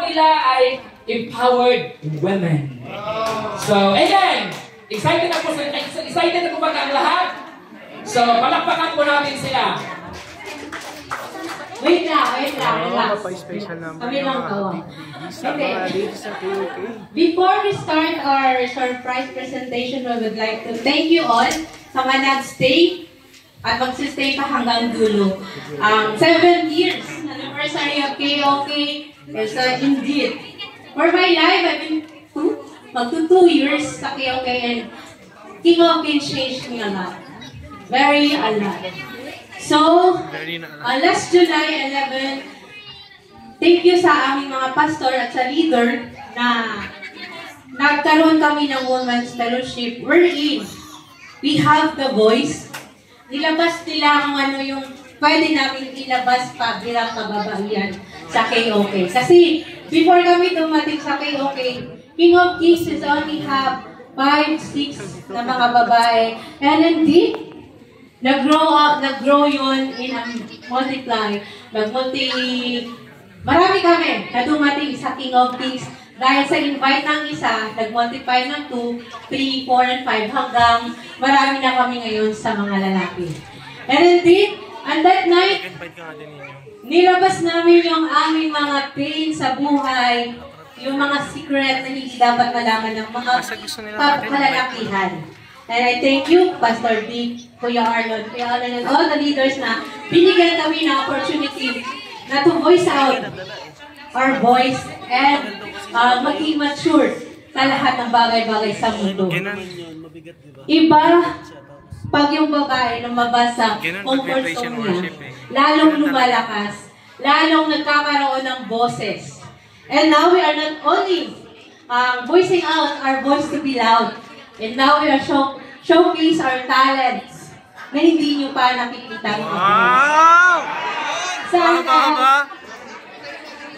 nila ay empowered women. So, ayan! Excited na po ba ang lahat? So, palakpakan po natin sila. Wait lang. Special number Kami lang to. Okay. Before we start our surprise presentation, we would like to thank you all sa mga nag-stay at magsistay pa hanggang dulo. 7 years anniversary of KOK is indeed. For my life, I've been magto 2 years sa KOK and KOK changed me a lot. Very a lot. So, last July 11, thank you sa aming mga pastor at sa leader na nagkaroon kami ng Women's Fellowship wherein we have the voice. Nilabas nila kung ano yung pwede namin ilabas pa bilang kababaihan sa KOK. Kasi before kami dumating sa KOK, King of Kings is only have 5, 6 na mga babae. And indeed, nag-grow yun in multiply. Marami kami na dumating sa King of Kings. Dahil sa invite ng isa, nag-multiply ng 2, 3, 4, and 5 hanggang marami na kami ngayon sa mga lalaki. And indeed, on that night, nilabas namin yung aming mga pain sa buhay, yung mga secret na hindi dapat malaman ng mga kalalakihan. And I thank you, Pastor D, Kuya Arnold, and all the leaders na binigyan kami ng opportunity na to voice out our voice and maging mature sa lahat ng bagay-bagay sa mundo. Iba, pag yung babae lumabas sa comfort zone niya, lalong lumalakas, lalong nagkakaroon ng boses. And now we are not only voicing out our voice to be loud, and now we are showcase our talents na hindi nyo pa nakikita. Wow! Sana,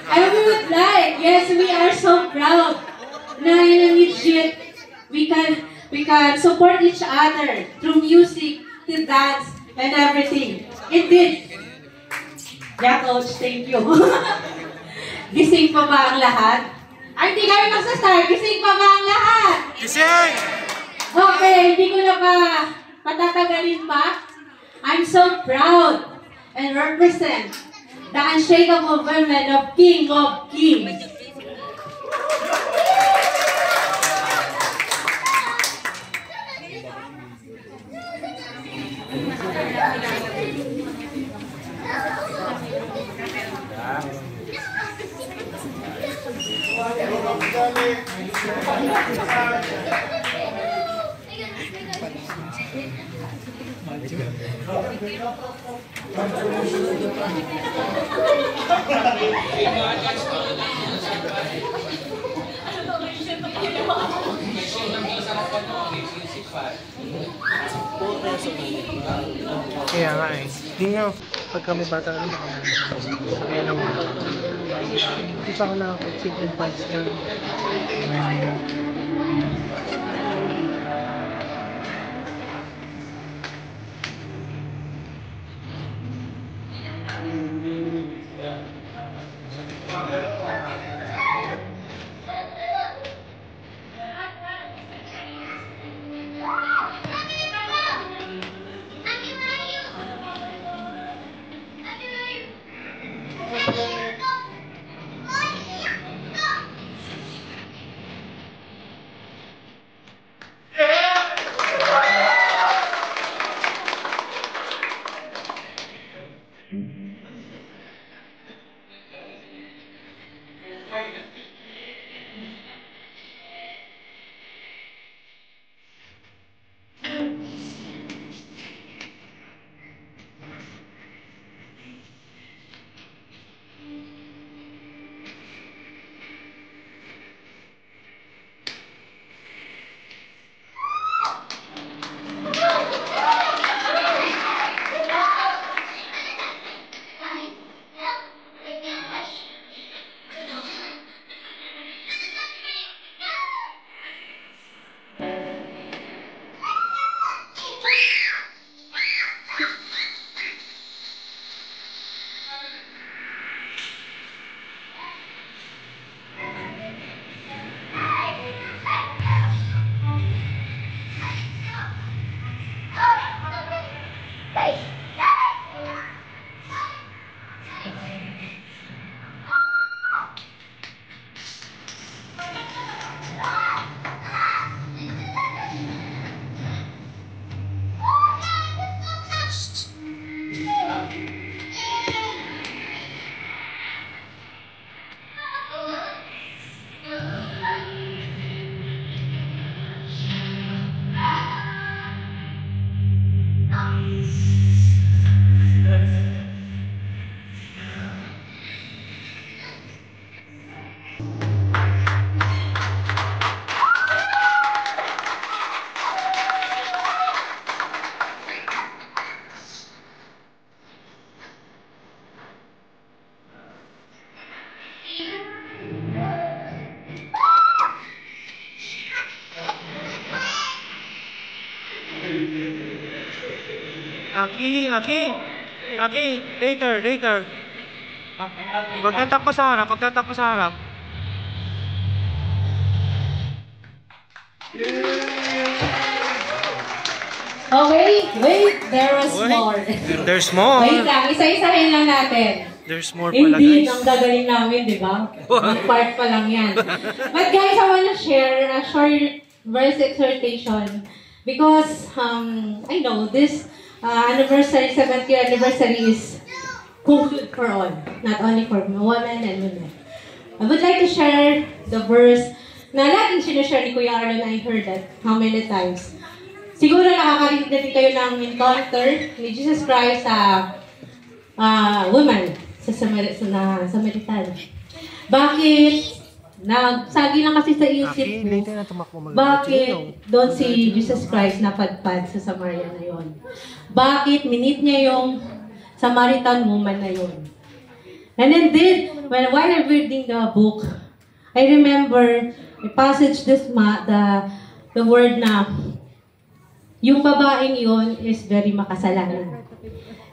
I would like, yes, we are so proud na legit we can support each other through music, to dance, and everything. Indeed. Yeah, Coach, thank you. Gising pa ba ang lahat? Ay, hindi kami magsa-start. Gising pa ba ang lahat? Gising! Okay, hindi ko na ba patatagalin pa? I'm so proud and represent the unshakable women of King of Kings. Kaya nga eh. Hindi nga, pag kami bata rin ako. Kaya naman. Hindi pa ako nakapag-seek advice na. Aki, later. Pagtatak mo sa harap. Okay, wait, there was more. There's more. Wait lang, isa-isahin lang natin. There's more pala, Indeed, guys. ang gagaling namin, di ba? Mag-part pa lang yan. But guys, I wanna share a short verse exhortation because I know this anniversary, 7th year anniversary is good for all, not only for women and women. I would like to share the verse na laging sinashare ni Kuya Arlen. I heard that how many times. Siguro nakakarinig na din kayo ng encounter ni Jesus Christ sa woman sa Samaritan. Bakit? Nagsagi lang kasi sa isip ko, bakit doon si Jesus Christ napadpad sa Samaria na yon? Bakit minit niya yung Samaritan woman na yon? And then, while I'm reading the book, I remember a passage the word na yung babaeng yon is very makasalanan.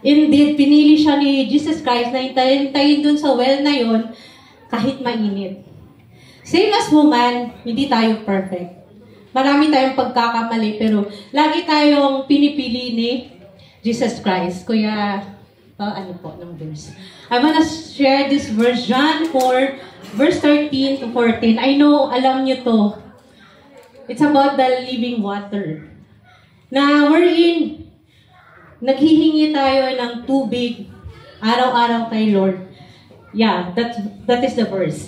Indeed, pinili siya ni Jesus Christ na hintayin dun sa well na yon kahit mainit. Same as woman, hindi tayo perfect. Marami tayong pagkakamali, pero lagi tayong pinipili ni Jesus Christ. Kuya, ano po ng verse? I wanna share this verse, John 4, verse 13 to 14. I know, alam nyo to. It's about the living water. Na wherein, naghihingi tayo ng tubig araw-araw kay Lord. Yeah, that is the verse.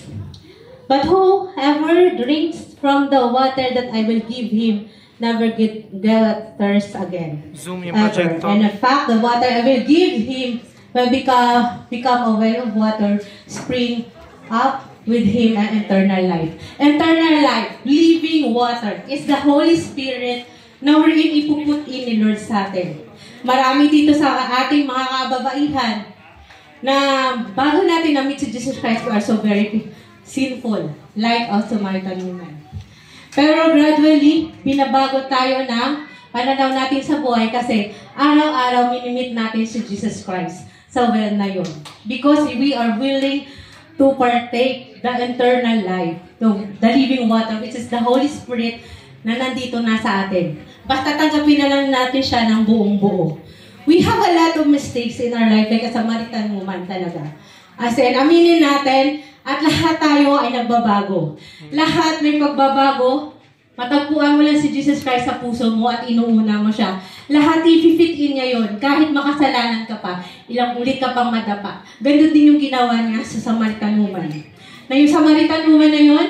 But whoever drinks from the water that I will give him never get thirst again. Zoom yung projector. And in fact, the water I will give him will become a well of water, spring up with him an eternal life. Eternal life, living water, is the Holy Spirit na wherein ipuput in ni Lord sa atin. Marami dito sa ating mga kababaihan na bago natin na-meet si Jesus Christ, we are so very sinful, like a Samaritan woman. Pero gradually, binabago tayo ng pananaw natin sa buhay kasi araw-araw minimit natin si Jesus Christ sa well na yun. Because we are willing to partake the eternal life, the living water, which is the Holy Spirit na nandito na sa atin. Basta tanggapin na lang natin siya ng buong buo. We have a lot of mistakes in our life, like a Samaritan woman talaga. As in, aminin natin, at lahat tayo ay nagbabago. Lahat may pagbabago. Matagpuan mo lang si Jesus Christ sa puso mo at inuuna mo siya. Lahat i-fit in niya yun. Kahit makasalanan ka pa, ilang ulit ka pang madapa. Ganun din yung ginawa niya sa Samaritan woman. Na yung Samaritan woman na yun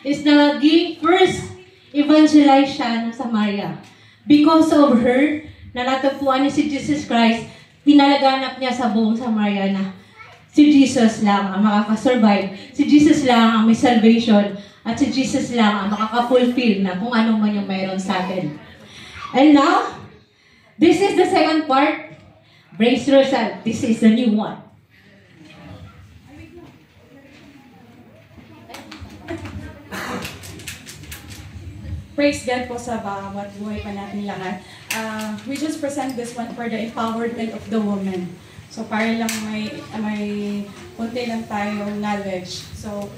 is naging first evangelize siya ng Samaria. Because of her, na natagpuan niya si Jesus Christ, pinalaganap niya sa buong Samaria na si Jesus lang ang makakasurvive. Si Jesus lang ang may salvation. At si Jesus lang ang makaka-fulfill na kung ano man yung mayroon sa atin. And now, this is the second part. Brace yourself. This is the new one. Praise God po sa bawat buhay pa natin lahat. We just present this one for the empowerment of the woman. So, para lang may konti lang tayong knowledge. So,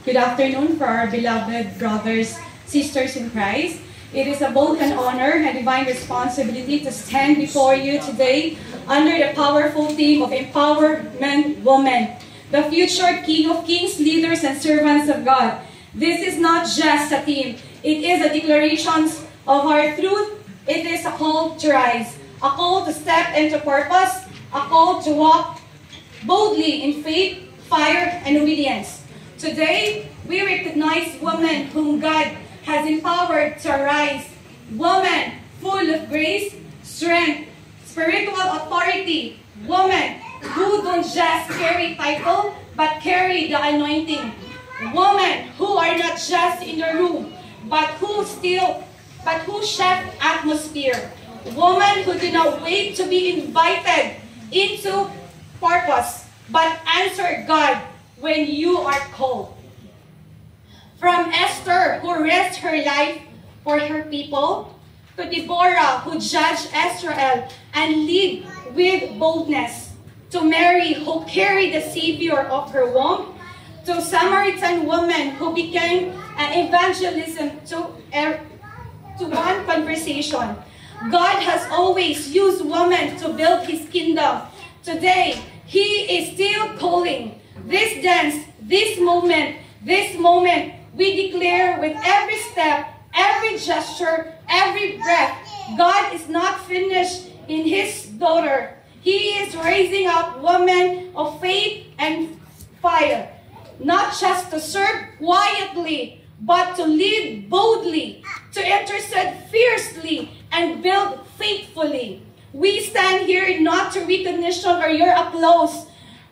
good afternoon for our beloved brothers, sisters in Christ. It is a bold and honor and divine responsibility to stand before you today under the powerful theme of Empowerment Women, the future King of Kings, leaders, and servants of God. This is not just a theme. It is a declaration of our truth. It is a call to rise. A call to step into purpose, a call to walk boldly in faith, fire, and obedience. Today, we recognize women whom God has empowered to arise. Women full of grace, strength, spiritual authority. Women who don't just carry title, but carry the anointing. Women who are not just in the room, but who shape atmosphere. Women who do not wait to be invited into purpose, but answer God when you are called. From Esther, who risked her life for her people, to Deborah, who judged Israel and lead with boldness, to Mary, who carried the Savior of her womb, to Samaritan woman who became an evangelism to one conversation. God has always used women to build His kingdom. Today, He is still calling. This dance, this moment, we declare with every step, every gesture, every breath, God is not finished in His daughter. He is raising up women of faith and fire, not just to serve quietly, but to lead boldly, to intercede fiercely, and build faithfully. We stand here not to recognition or your applause,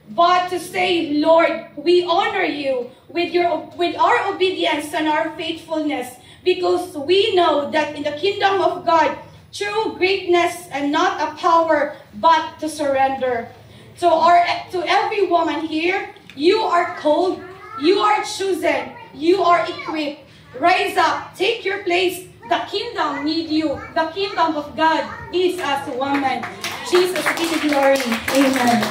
but to say, Lord, we honor you with our obedience and our faithfulness, because we know that in the kingdom of God, true greatness and not a power, but to surrender. To every woman here, you are called, you are chosen, you are equipped. Rise up, take your place. The kingdom needs you. The kingdom of God is as a woman. Jesus be the glory. Amen.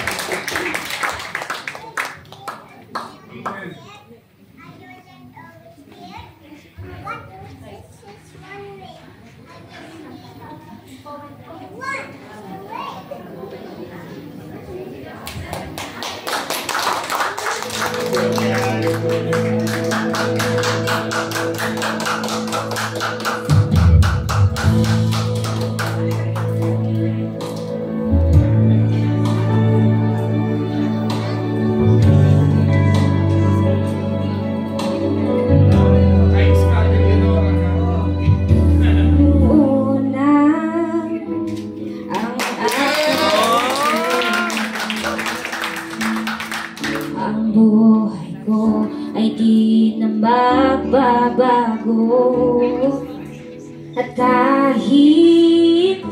At kahit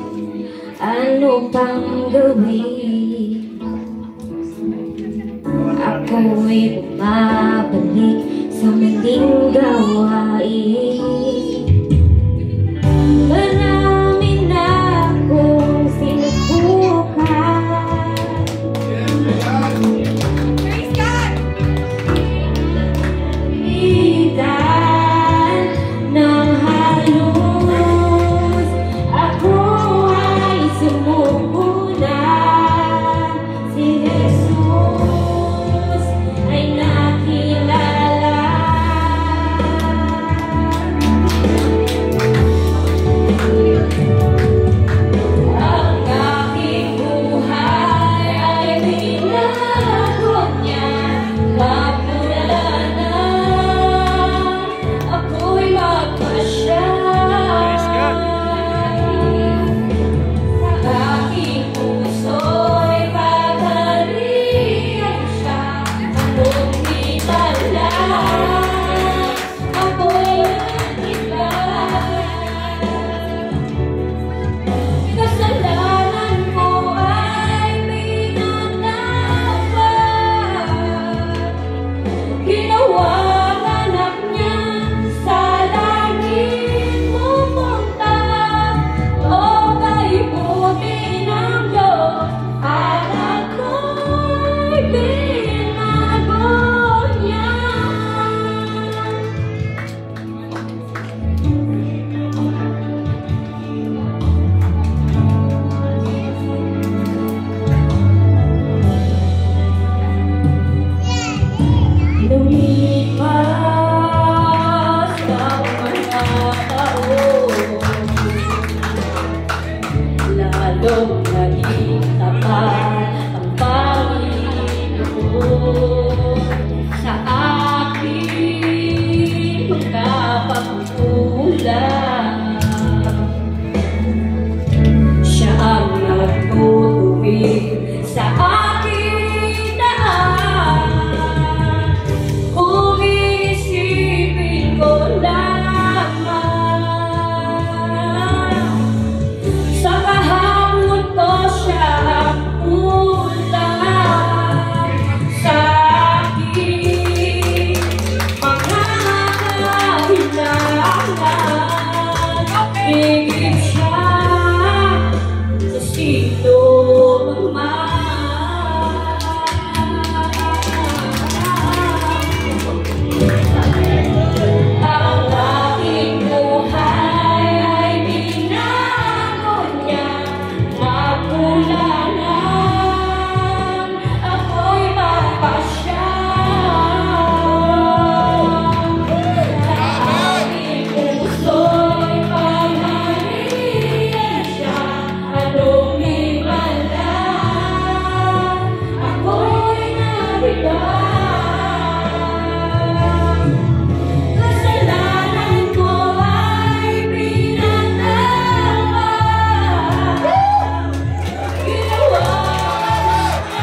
ano pang gawin, ako'y bumabalik sa maling gawain. Marami na akong sinubukan. Praise God! Ng halos ako ay sumuko na. Si Jesus ay nakilala. Kasalanan ko ay pinatawa. Ginawa sa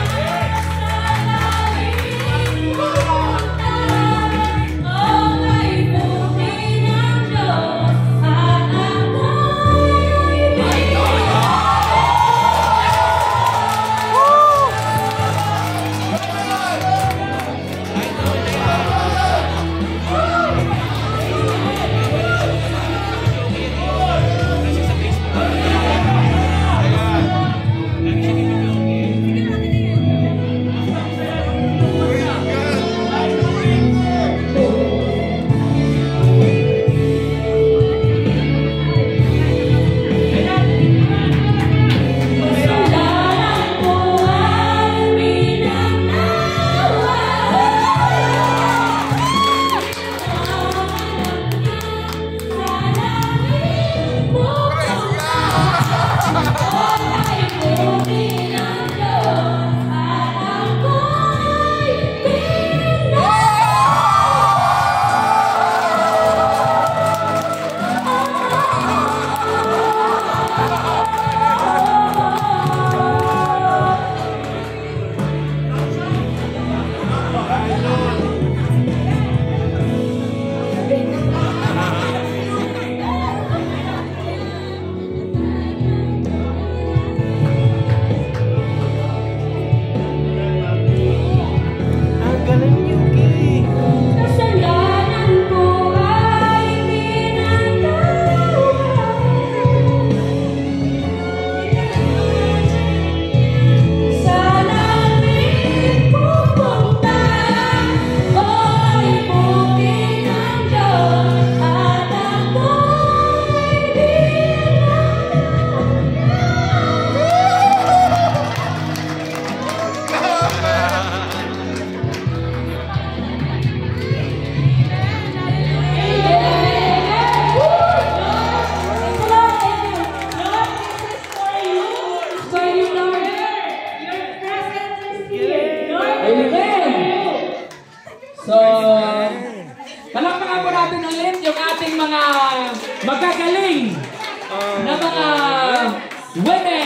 langit mo ay buti ng Diyos at ako'y kasalanan ko ay pinatawa. Ang galing Yuki! Kasalanan ko ay pinatawa. Sa langit pupunta ay buti ng Diyos at ako'y Amen! So, palakpakan po natin ulit yung ating mga magagaling na mga women